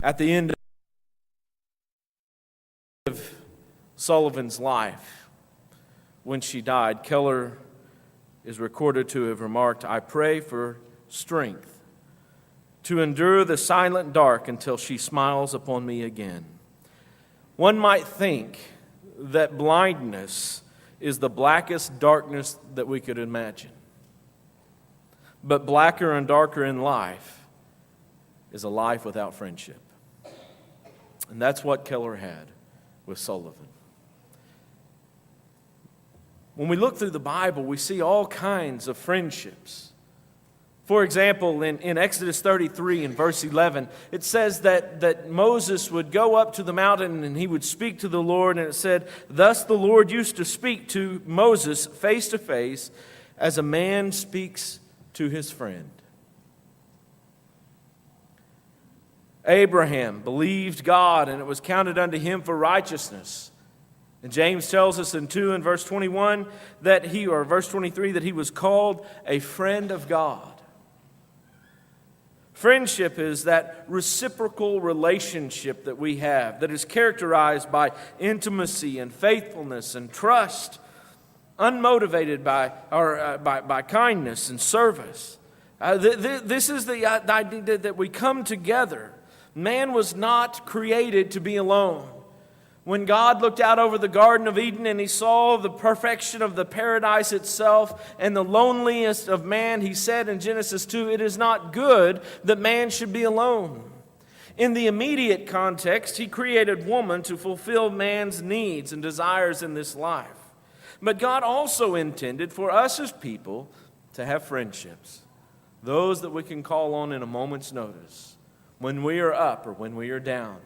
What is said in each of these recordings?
At the end of Sullivan's life, when she died, Keller is recorded to have remarked, "I pray for strength to endure the silent dark until she smiles upon me again." One might think that blindness is the blackest darkness that we could imagine. But blacker and darker in life is a life without friendship. And that's what Keller had with Sullivan. When we look through the Bible, we see all kinds of friendships. For example, in Exodus 33 and verse 11, it says that Moses would go up to the mountain and he would speak to the Lord. And it said, "Thus the Lord used to speak to Moses face to face as a man speaks to his friend." Abraham believed God, and it was counted unto him for righteousness. And James tells us in 2 and verse 21 verse 23, that he was called a friend of God. Friendship is that reciprocal relationship that we have that is characterized by intimacy and faithfulness and trust, unmotivated by kindness and service. This is the idea that we come together. Man was not created to be alone. When God looked out over the Garden of Eden and He saw the perfection of the paradise itself and the loneliness of man, He said in Genesis 2, "It is not good that man should be alone." In the immediate context, He created woman to fulfill man's needs and desires in this life. But God also intended for us as people to have friendships, those that we can call on in a moment's notice, when we are up or when we are down.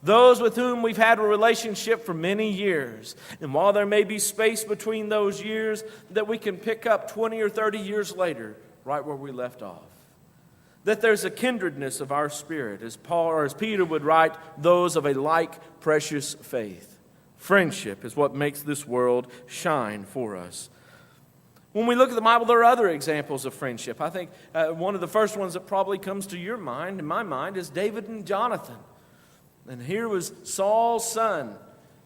Those with whom we've had a relationship for many years. And while there may be space between those years, that we can pick up 20 or 30 years later, right where we left off. That there's a kindredness of our spirit, as Peter would write, those of a like precious faith. Friendship is what makes this world shine for us. When we look at the Bible, there are other examples of friendship. I think one of the first ones that probably comes to your mind, in my mind, is David and Jonathan. And here was Saul's son,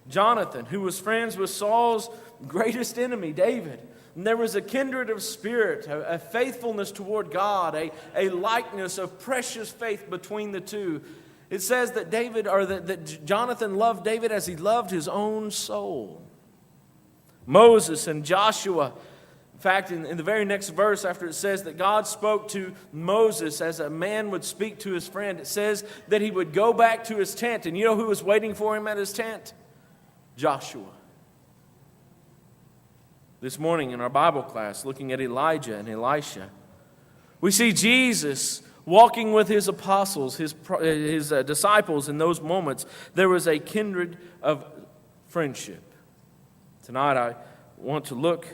Jonathan, who was friends with Saul's greatest enemy, David. And there was a kindred of spirit, a faithfulness toward God, a likeness of precious faith between the two. It says that that Jonathan loved David as he loved his own soul. Moses and Joshua. In fact, in the very next verse, after it says that God spoke to Moses as a man would speak to his friend, it says that he would go back to his tent. And you know who was waiting for him at his tent? Joshua. This morning in our Bible class, looking at Elijah and Elisha, we see Jesus walking with his apostles, his disciples in those moments. There was a kindred of friendship. Tonight I want to look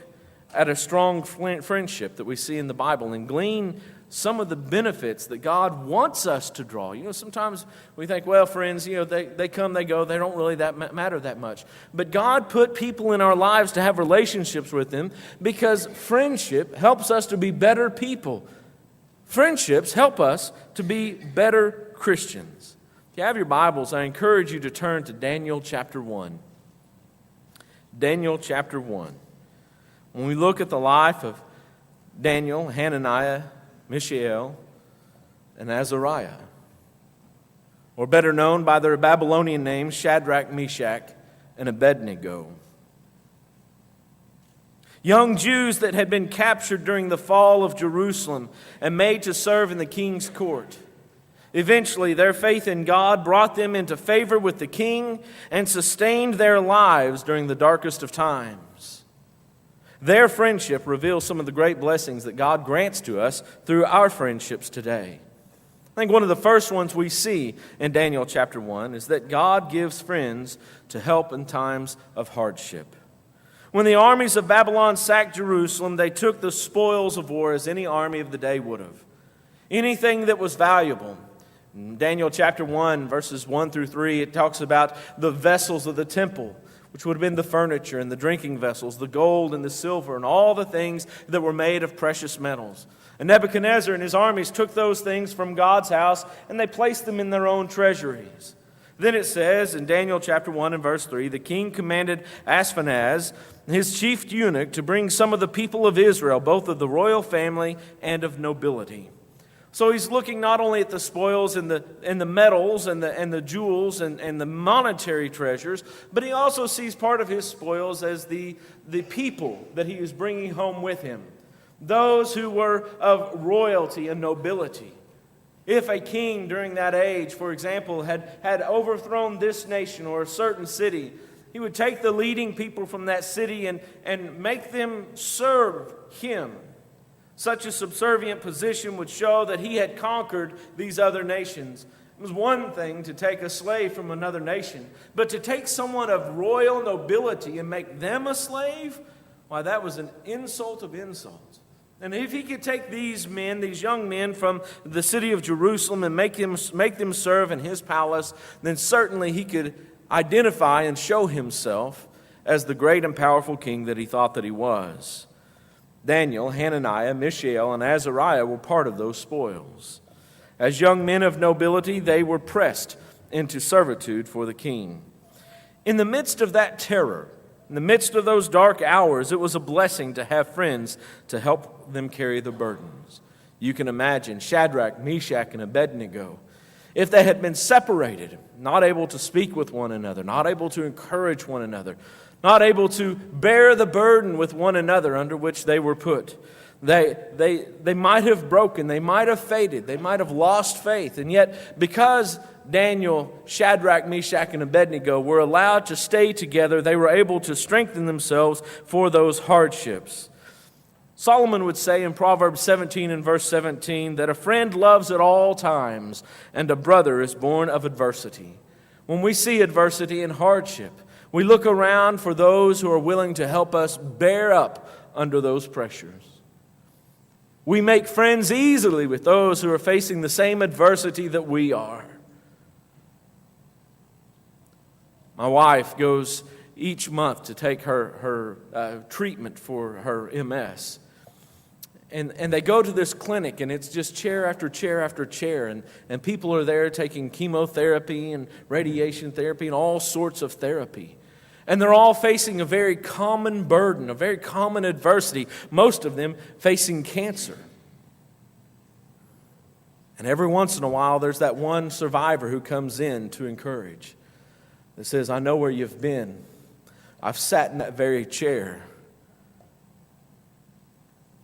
at a strong friendship that we see in the Bible and glean some of the benefits that God wants us to draw. You know, sometimes we think, well, friends, they come, they go, they don't really matter that much. But God put people in our lives to have relationships with them because friendship helps us to be better people. Friendships help us to be better Christians. If you have your Bibles, I encourage you to turn to Daniel chapter 1. Daniel chapter 1. When we look at the life of Daniel, Hananiah, Mishael, and Azariah, or better known by their Babylonian names, Shadrach, Meshach, and Abednego. Young Jews that had been captured during the fall of Jerusalem and made to serve in the king's court. Eventually, their faith in God brought them into favor with the king and sustained their lives during the darkest of times. Their friendship reveals some of the great blessings that God grants to us through our friendships today. I think one of the first ones we see in Daniel chapter 1 is that God gives friends to help in times of hardship. When the armies of Babylon sacked Jerusalem, they took the spoils of war as any army of the day would have. Anything that was valuable. In Daniel chapter 1, verses 1 through 3, it talks about the vessels of the temple which would have been the furniture and the drinking vessels, the gold and the silver, and all the things that were made of precious metals. And Nebuchadnezzar and his armies took those things from God's house, and they placed them in their own treasuries. Then it says in Daniel chapter 1 and verse 3, the king commanded Ashpenaz, his chief eunuch, to bring some of the people of Israel, both of the royal family and of nobility. So he's looking not only at the spoils and the metals and the jewels and the monetary treasures, but he also sees part of his spoils as the people that he is bringing home with him. Those who were of royalty and nobility. If a king during that age, for example, had overthrown this nation or a certain city, he would take the leading people from that city and make them serve him. Such a subservient position would show that he had conquered these other nations. It was one thing to take a slave from another nation, but to take someone of royal nobility and make them a slave, why, that was an insult of insults. And if he could take these men, these young men from the city of Jerusalem and make them serve in his palace, then certainly he could identify and show himself as the great and powerful king that he thought that he was. Daniel, Hananiah, Mishael, and Azariah were part of those spoils. As young men of nobility, they were pressed into servitude for the king. In the midst of that terror, in the midst of those dark hours, it was a blessing to have friends to help them carry the burdens. You can imagine Shadrach, Meshach, and Abednego. If they had been separated, not able to speak with one another, not able to encourage one another, not able to bear the burden with one another under which they were put, they might have broken, they might have faded, they might have lost faith. And yet, because Daniel, Shadrach, Meshach, and Abednego were allowed to stay together, they were able to strengthen themselves for those hardships. Solomon would say in Proverbs 17 and verse 17 that a friend loves at all times and a brother is born of adversity. When we see adversity and hardship, we look around for those who are willing to help us bear up under those pressures. We make friends easily with those who are facing the same adversity that we are. My wife goes each month to take her treatment for her MS. And they go to this clinic, and it's just chair after chair after chair. And people are there taking chemotherapy and radiation therapy and all sorts of therapy. And they're all facing a very common burden, a very common adversity, most of them facing cancer. And every once in a while, there's that one survivor who comes in to encourage. That says, I know where you've been. I've sat in that very chair.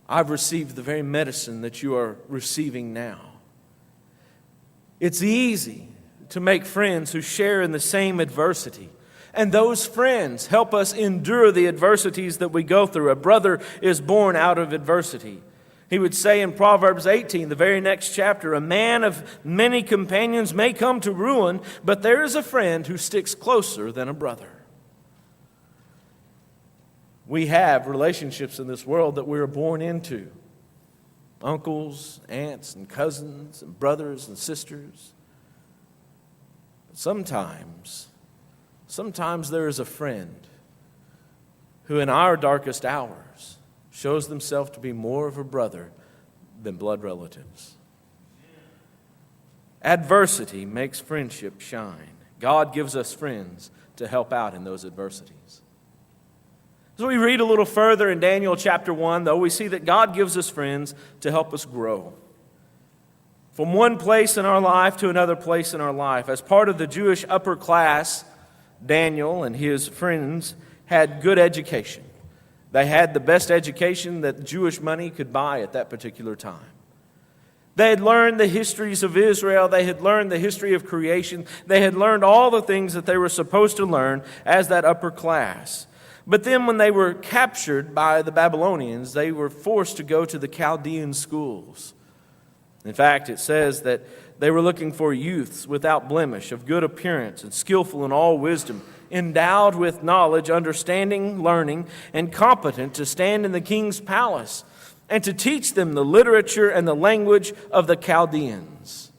I've received the very medicine that you are receiving now. It's easy to make friends who share in the same adversity. And those friends help us endure the adversities that we go through. A brother is born out of adversity. He would say in Proverbs 18, the very next chapter, a man of many companions may come to ruin, but there is a friend who sticks closer than a brother. We have relationships in this world that we are born into. Uncles, aunts, and cousins, and brothers and sisters. But sometimes there is a friend who in our darkest hours shows themselves to be more of a brother than blood relatives. Adversity makes friendship shine. God gives us friends to help out in those adversities. As we read a little further in Daniel chapter 1, though, we see that God gives us friends to help us grow. From one place in our life to another place in our life. As part of the Jewish upper class, Daniel and his friends had good education. They had the best education that Jewish money could buy at that particular time. They had learned the histories of Israel. They had learned the history of creation. They had learned all the things that they were supposed to learn as that upper class. But then when they were captured by the Babylonians, they were forced to go to the Chaldean schools. In fact, it says that they were looking for youths without blemish, of good appearance, and skillful in all wisdom, endowed with knowledge, understanding, learning, and competent to stand in the king's palace, and to teach them the literature and the language of the Chaldeans.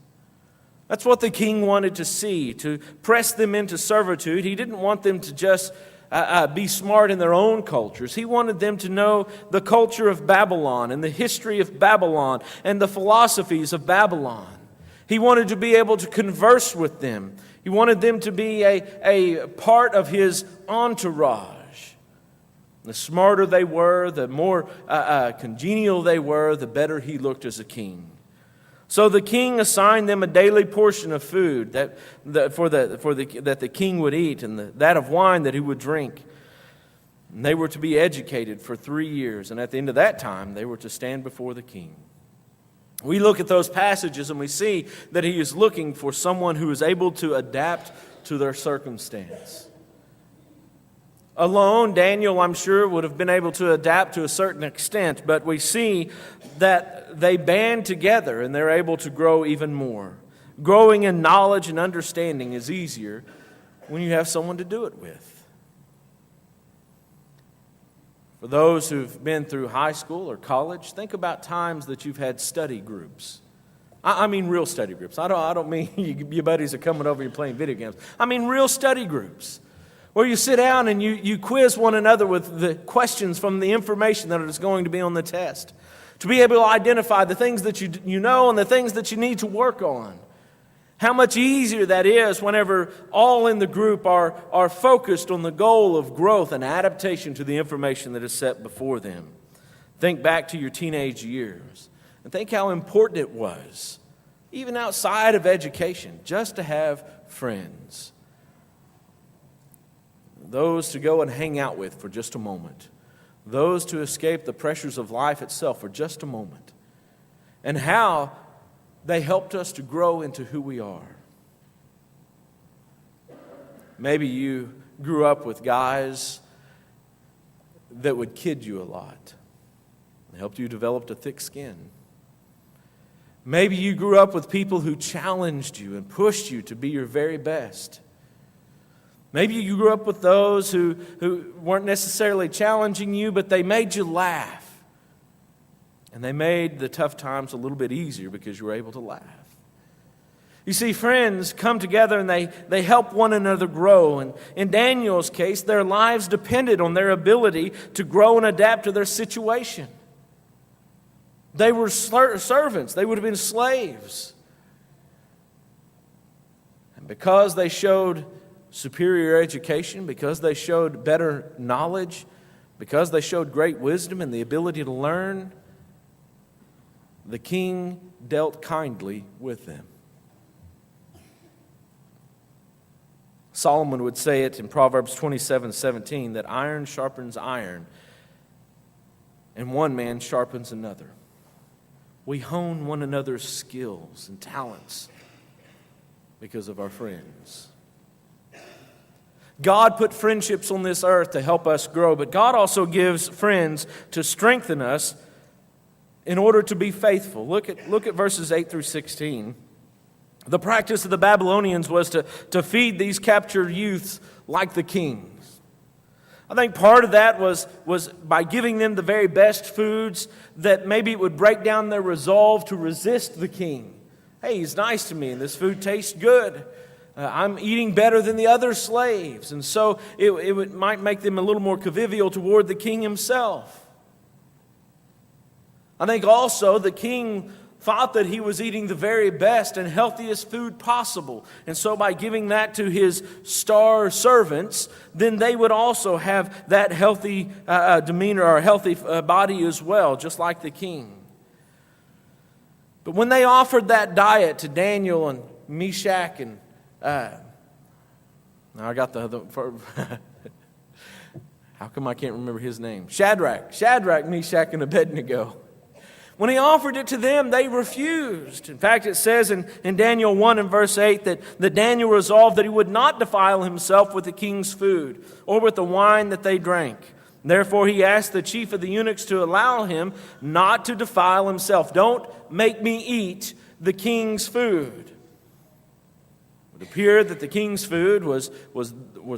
That's what the king wanted to see, to press them into servitude. He didn't want them to just be smart in their own cultures. He wanted them to know the culture of Babylon and the history of Babylon and the philosophies of Babylon. He wanted to be able to converse with them. He wanted them to be a part of his entourage. The smarter they were, the more congenial they were, the better he looked as a king. So the king assigned them a daily portion of food that the king would eat, and that of wine that he would drink. And they were to be educated for 3 years, and at the end of that time, they were to stand before the king. We look at those passages and we see that he is looking for someone who is able to adapt to their circumstance. Alone, Daniel, I'm sure, would have been able to adapt to a certain extent, but we see that they band together and they're able to grow even more. Growing in knowledge and understanding is easier when you have someone to do it with. For those who've been through high school or college, think about times that you've had study groups. I mean real study groups. I don't mean your buddies are coming over and playing video games. I mean real study groups where you sit down and you quiz one another with the questions from the information that is going to be on the test. To be able to identify the things that you know and the things that you need to work on. How much easier that is whenever all in the group are focused on the goal of growth and adaptation to the information that is set before them. Think back to your teenage years and think how important it was, even outside of education, just to have friends. Those to go and hang out with for just a moment. Those to escape the pressures of life itself for just a moment. And how they helped us to grow into who we are. Maybe you grew up with guys that would kid you a lot. It helped you develop a thick skin. Maybe you grew up with people who challenged you and pushed you to be your very best. Maybe you grew up with those who weren't necessarily challenging you, but they made you laugh. And they made the tough times a little bit easier because you were able to laugh. You see, friends come together and they help one another grow. And in Daniel's case, their lives depended on their ability to grow and adapt to their situation. They were servants. They would have been slaves. And because they showed superior education, because they showed better knowledge, because they showed great wisdom and the ability to learn, the king dealt kindly with them. Solomon would say it in Proverbs 27:17 that iron sharpens iron and one man sharpens another. We hone one another's skills and talents because of our friends. God put friendships on this earth to help us grow, but God also gives friends to strengthen us in order to be faithful. Look at verses 8 through 16. The practice of the Babylonians was to feed these captured youths like the kings. I think part of that was by giving them the very best foods that maybe it would break down their resolve to resist the king. Hey, he's nice to me and this food tastes good. I'm eating better than the other slaves. And so it might make them a little more convivial toward the king himself. I think also the king thought that he was eating the very best and healthiest food possible. And so by giving that to his star servants, then they would also have that healthy demeanor or healthy body as well, just like the king. But when they offered that diet to Daniel and Meshach and now I got the other. How come I can't remember his name? Shadrach, Meshach, and Abednego. When he offered it to them, they refused. In fact, it says in Daniel 1 and verse 8 that Daniel resolved that he would not defile himself with the king's food or with the wine that they drank. Therefore, he asked the chief of the eunuchs to allow him not to defile himself. Don't make me eat the king's food. It appeared that the king's food was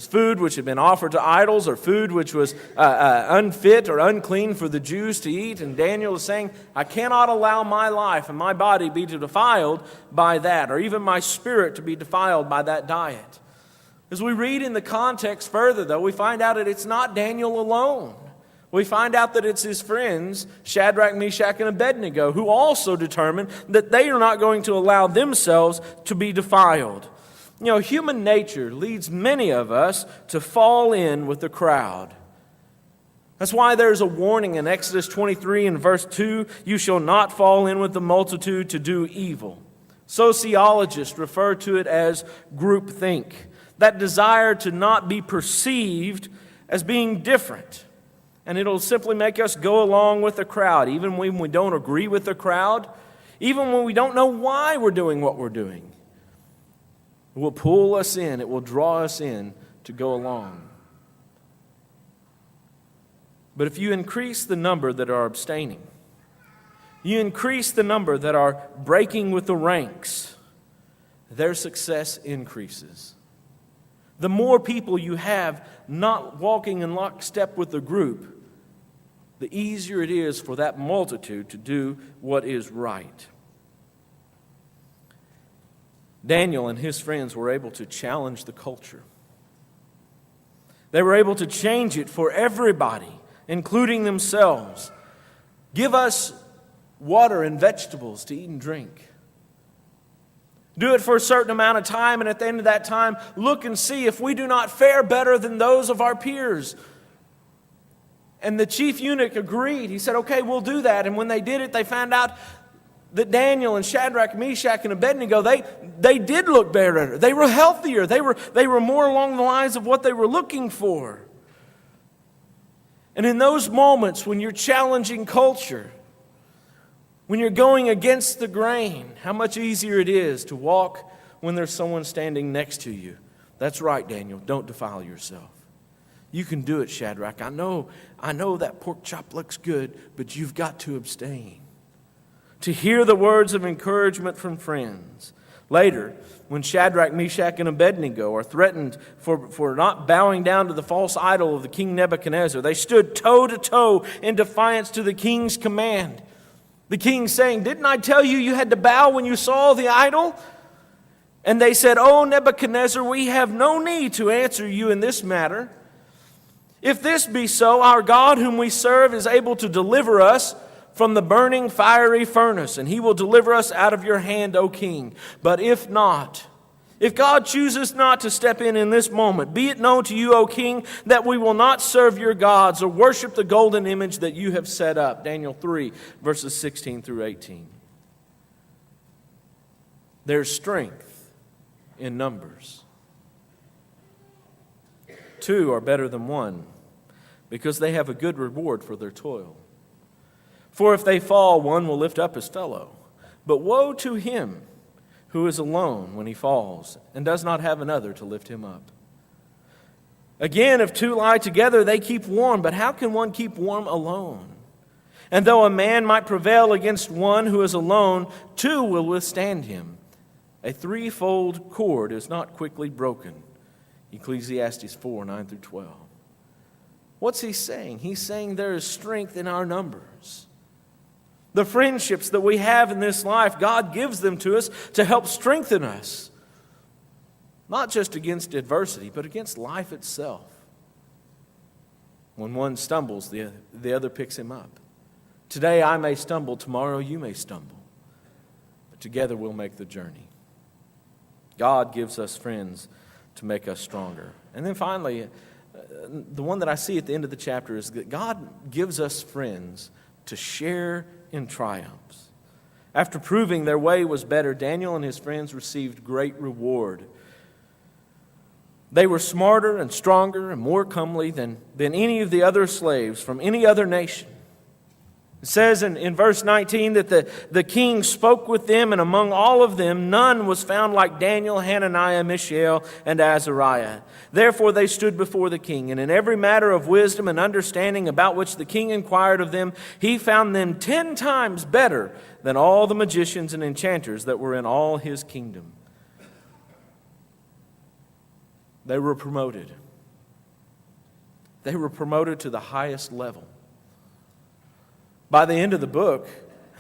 food which had been offered to idols, or food which was unfit or unclean for the Jews to eat. And Daniel is saying, I cannot allow my life and my body be defiled by that, or even my spirit to be defiled by that diet. As we read in the context further, though, we find out that it's not Daniel alone. We find out that it's his friends, Shadrach, Meshach, and Abednego, who also determined that they are not going to allow themselves to be defiled. You know, human nature leads many of us to fall in with the crowd. That's why there's a warning in Exodus 23 and verse 2, "You shall not fall in with the multitude to do evil." Sociologists refer to it as groupthink, that desire to not be perceived as being different. And it'll simply make us go along with the crowd, even when we don't agree with the crowd, even when we don't know why we're doing what we're doing. It will pull us in, it will draw us in to go along. But if you increase the number that are abstaining, you increase the number that are breaking with the ranks, their success increases. The more people you have not walking in lockstep with the group, the easier it is for that multitude to do what is right. Daniel and his friends were able to challenge the culture. They were able to change it for everybody, including themselves. Give us water and vegetables to eat and drink. Do it for a certain amount of time, and at the end of that time, look and see if we do not fare better than those of our peers. And the chief eunuch agreed. He said, okay, we'll do that. And when they did it, they found out that Daniel and Shadrach, Meshach, and Abednego, they did look better. They were healthier. They were more along the lines of what they were looking for. And in those moments when you're challenging culture, when you're going against the grain, how much easier it is to walk when there's someone standing next to you. That's right, Daniel. Don't defile yourself. You can do it, Shadrach. I know that pork chop looks good, but you've got to abstain. To hear the words of encouragement from friends. Later, when Shadrach, Meshach, and Abednego are threatened for not bowing down to the false idol of the king Nebuchadnezzar, they stood toe to toe in defiance to the king's command. The king saying, "Didn't I tell you you had to bow when you saw the idol?" And they said, "Oh, Nebuchadnezzar, we have no need to answer you in this matter. If this be so, our God whom we serve is able to deliver us from the burning fiery furnace, and he will deliver us out of your hand, O king. But if not, if God chooses not to step in this moment, be it known to you, O king, that we will not serve your gods or worship the golden image that you have set up." Daniel 3, verses 16 through 18. There's strength in numbers. Two are better than one, because they have a good reward for their toil. For if they fall, one will lift up his fellow. But woe to him who is alone when he falls, and does not have another to lift him up. Again, if two lie together, they keep warm. But how can one keep warm alone? And though a man might prevail against one who is alone, two will withstand him. A threefold cord is not quickly broken. Ecclesiastes 4, 9 through 12. What's he saying? He's saying there is strength in our numbers. The friendships that we have in this life, God gives them to us to help strengthen us. Not just against adversity, but against life itself. When one stumbles, the other picks him up. Today I may stumble, tomorrow you may stumble. But together we'll make the journey. God gives us friends to make us stronger. And then finally, the one that I see at the end of the chapter is that God gives us friends to share in triumphs. After proving their way was better, Daniel and his friends received great reward. They were smarter and stronger and more comely than any of the other slaves from any other nation. It says in verse 19 that the king spoke with them, and among all of them none was found like Daniel, Hananiah, Mishael, and Azariah. Therefore they stood before the king, and in every matter of wisdom and understanding about which the king inquired of them, he found them 10 times better than all the magicians and enchanters that were in all his kingdom. They were promoted. They were promoted to the highest level. By the end of the book,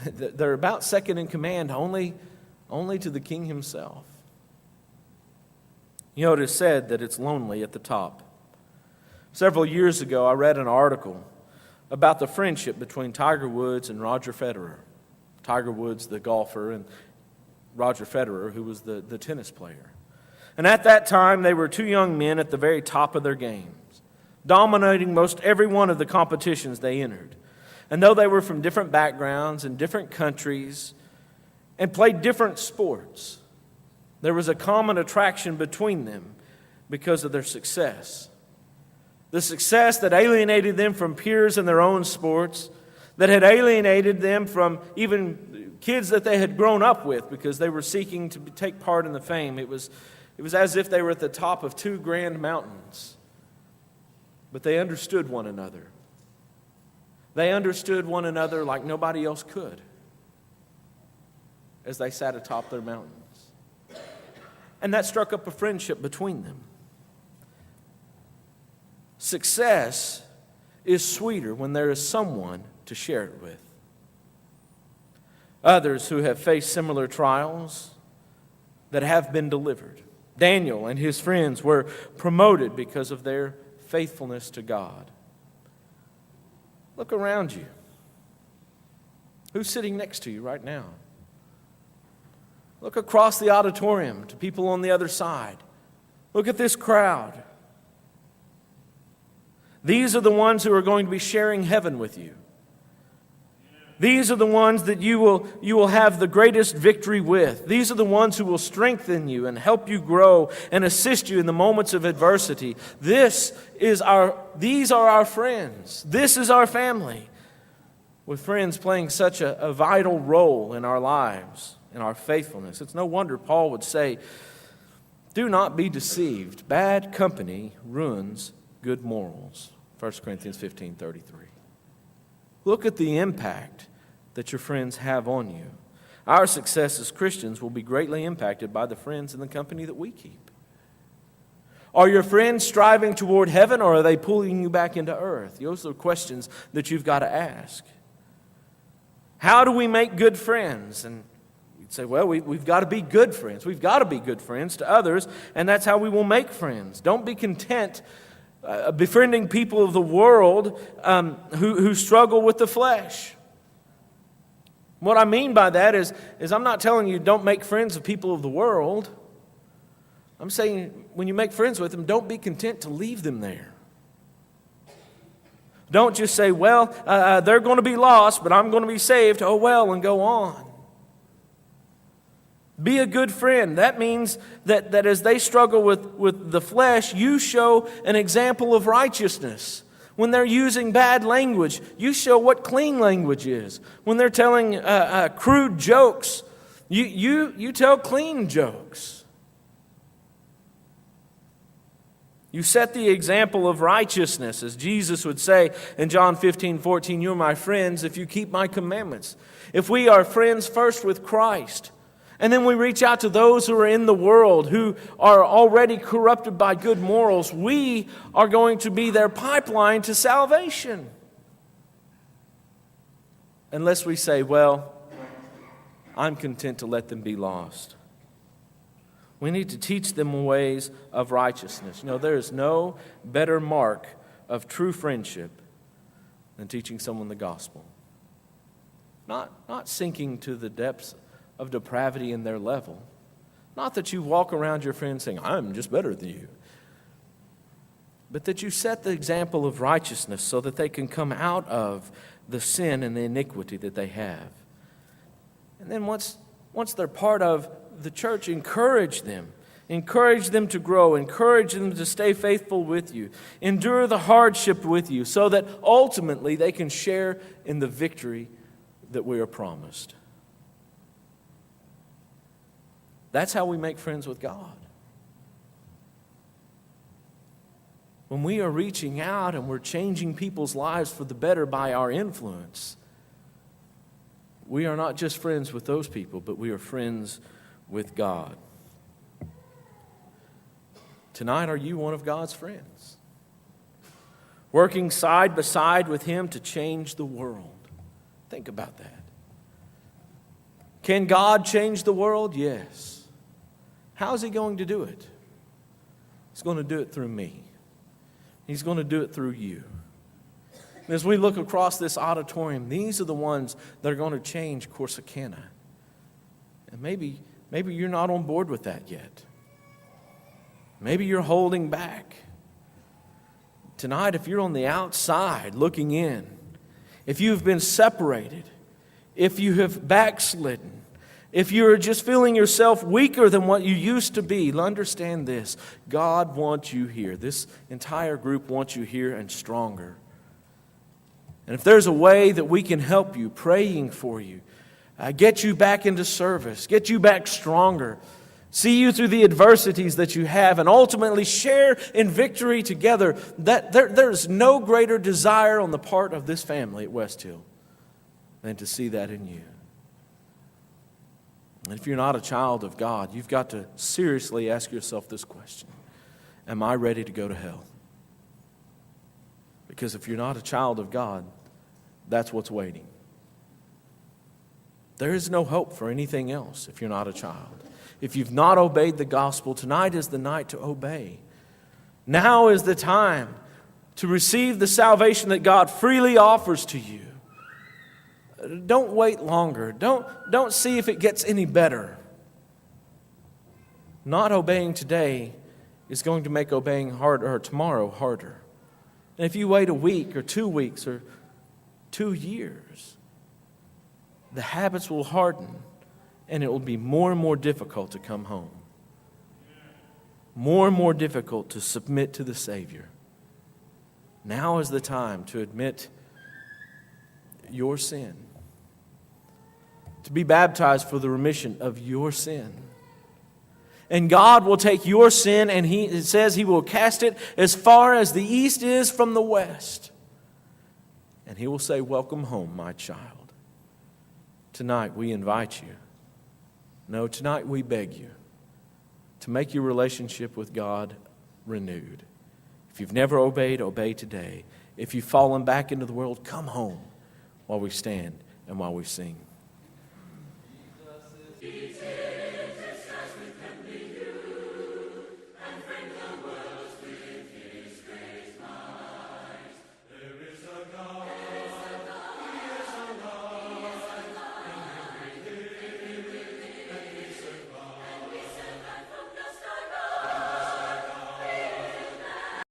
they're about second in command only to the king himself. You know, it is said that it's lonely at the top. Several years ago, I read an article about the friendship between Tiger Woods and Roger Federer. Tiger Woods, the golfer, and Roger Federer, who was the tennis player. And at that time, they were two young men at the very top of their games, dominating most every one of the competitions they entered. And though they were from different backgrounds and different countries and played different sports, there was a common attraction between them because of their success. The success that alienated them from peers in their own sports, that had alienated them from even kids that they had grown up with because they were seeking to take part in the fame. It was as if they were at the top of two grand mountains. But they understood one another. They understood one another like nobody else could as they sat atop their mountains. And that struck up a friendship between them. Success is sweeter when there is someone to share it with. Others who have faced similar trials that have been delivered. Daniel and his friends were promoted because of their faithfulness to God. Look around you. Who's sitting next to you right now? Look across the auditorium to people on the other side. Look at this crowd. These are the ones who are going to be sharing heaven with you. These are the ones that you will have the greatest victory with. These are the ones who will strengthen you and help you grow and assist you in the moments of adversity. These are our friends. This is our family. With friends playing such a vital role in our lives, in our faithfulness. It's no wonder Paul would say, "Do not be deceived. Bad company ruins good morals." 1 Corinthians 15:33. Look at the impact that your friends have on you. Our success as Christians will be greatly impacted by the friends and the company that we keep. Are your friends striving toward heaven, or are they pulling you back into earth? Those are questions that you've got to ask. How do we make good friends? And you'd say, well, we've got to be good friends. We've got to be good friends to others, and that's how we will make friends. Don't be content befriending people of the world who struggle with the flesh. What I mean by that is I'm not telling you don't make friends with people of the world. I'm saying when you make friends with them, don't be content to leave them there. Don't just say, well, they're going to be lost, but I'm going to be saved. Oh, well, and go on. Be a good friend. That means that as they struggle with the flesh, you show an example of righteousness. When they're using bad language, you show what clean language is. When they're telling crude jokes, you tell clean jokes. You set the example of righteousness, as Jesus would say in John 15:14, "You're my friends if you keep my commandments." If we are friends first with Christ, and then we reach out to those who are in the world, who are already corrupted by good morals, we are going to be their pipeline to salvation. Unless we say, well, I'm content to let them be lost. We need to teach them ways of righteousness. You know, there is no better mark of true friendship than teaching someone the gospel. Not sinking to the depths of depravity in their level. Not that you walk around your friends saying, I'm just better than you. But that you set the example of righteousness so that they can come out of the sin and the iniquity that they have. And then once they're part of the church, encourage them. Encourage them to grow. Encourage them to stay faithful with you. Endure the hardship with you so that ultimately they can share in the victory that we are promised. That's how we make friends with God. When we are reaching out and we're changing people's lives for the better by our influence, we are not just friends with those people, but we are friends with God. Tonight, are you one of God's friends? Working side by side with Him to change the world. Think about that. Can God change the world? Yes. How is He going to do it? He's going to do it through me. He's going to do it through you. And as we look across this auditorium, these are the ones that are going to change Corsicana. And maybe you're not on board with that yet. Maybe you're holding back. Tonight, if you're on the outside looking in, if you've been separated, if you have backslidden, if you're just feeling yourself weaker than what you used to be, understand this. God wants you here. This entire group wants you here and stronger. And if there's a way that we can help you, praying for you, get you back into service, get you back stronger, see you through the adversities that you have, and ultimately share in victory together, that there's no greater desire on the part of this family at West Hill than to see that in you. And if you're not a child of God, you've got to seriously ask yourself this question: am I ready to go to hell? Because if you're not a child of God, that's what's waiting. There is no hope for anything else if you're not a child. If you've not obeyed the gospel, tonight is the night to obey. Now is the time to receive the salvation that God freely offers to you. Don't wait longer. Don't see if it gets any better. Not obeying today is going to make obeying harder, or tomorrow harder. And if you wait a week or 2 weeks or 2 years, the habits will harden and it will be more and more difficult to come home. More and more difficult to submit to the Savior. Now is the time to admit your sin, to be baptized for the remission of your sin. And God will take your sin, and it says He will cast it as far as the east is from the west. And He will say, welcome home, my child. Tonight we invite you. No, tonight we beg you to make your relationship with God renewed. If you've never obeyed, obey today. If you've fallen back into the world, come home while we stand and while we sing.